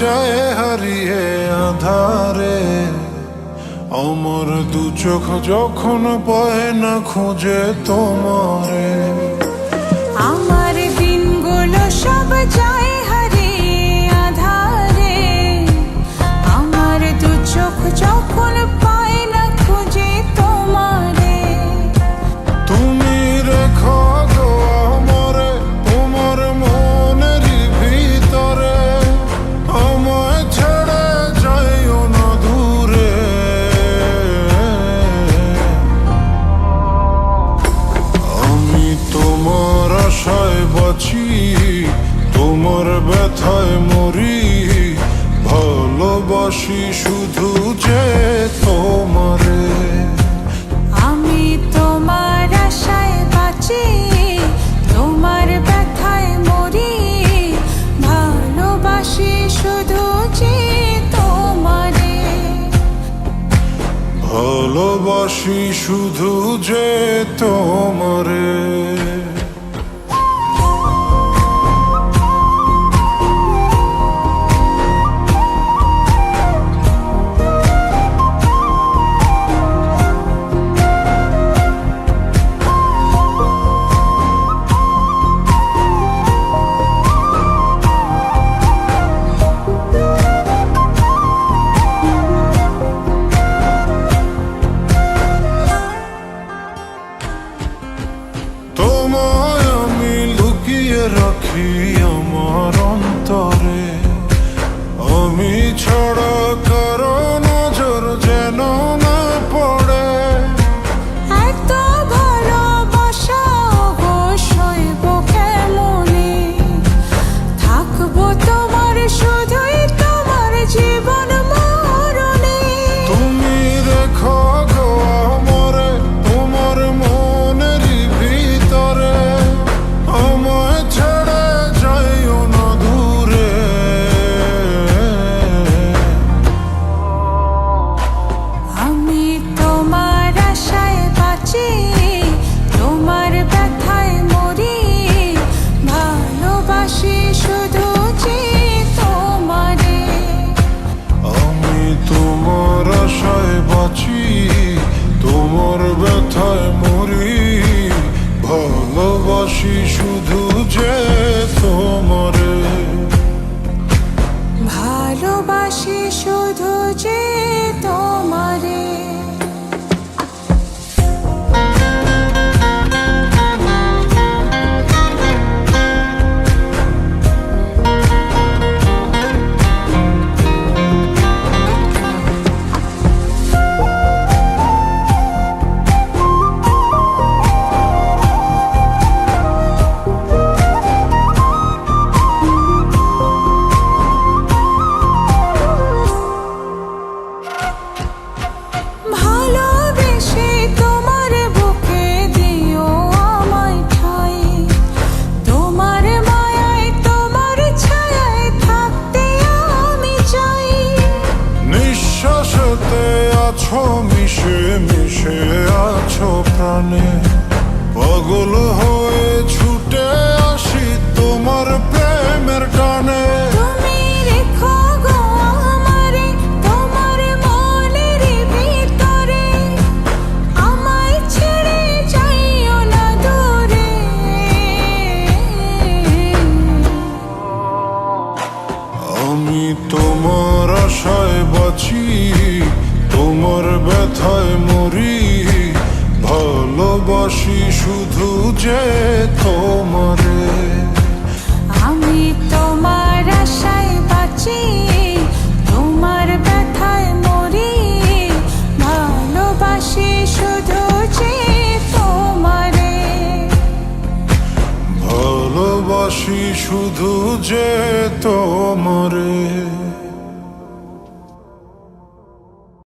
যায় হারিয়ে আধারে। আমার দু চোখ যখন পায় না খুঁজে তোমারে। আমার দিনগুলো সব যায় হারিয়ে আধারে। আমার দু চোখ যখন পায় না খুঁজে তোমারে। তুমি রেখো গো আমারে তোমার মনের ভিতরে। আমায় ছেড়ে যাইও না দূরে। আমি তোমার আশায় বাঁচি, তোমার ব্যথায় মরি। ভালোবাসি শুধু যে তোমারে। আমি তোমার আশায় বাঁচি, তোমার ব্যথায় মরি। ভালোবাসি শুধু যে তোমারে। ভালোবাসি শুধু যে তোমারে। তোমায় আমি লুকিয়ে রাখি আমার অন্তরে। আমি ছাড়া কারো নজর যেন না পড়ে। এত ভালোবাসা অবশ্যই কেমনে। থাকবো তোমার শুধুই তোমার জীবন মরণে। তুমি রেখো গো আমারে তোমার মনের ভিতরে। আমায় ছেড়ে যাইও না দূরে। আমি তোমার আশায় বাঁচি, তোমার ব্যথায় মরি। ভালোবাসি শুধু যে তোমারে। আমি তোমার আশায় বাঁচি, তোমার ব্যথায় মরি। ভালোবাসি শুধু যে তোমারে। ভালোবাসি শুধু যে তোমারে। ভালোবেসে তোমার বুকে দিও আমায় ঠাঁই। তোমার মায়ায় তোমার ছায়ায় থাকতে আমি চাই। নিঃশ্বাসেতে আছো মিশে মিশে আছো প্রাণে। পাগল হয়ে ছুটে আসি তোমার প্রেমের টানে। তুমি রেখো গো আমারে তোমার মনের ভিতরে। আমায় ছেড়ে যাইও না দূরে। আমি তোমার আশায় বাঁচি, তোমার ব্যথায় মরি। ভালোবাসি শুধু যে তোমারে। আমি তোমার আশায় বাঁচি, তোমার ব্যথায় মরি। ভালোবাসি শুধু যে তোমারে। ভালোবাসি শুধু যে তোমারে।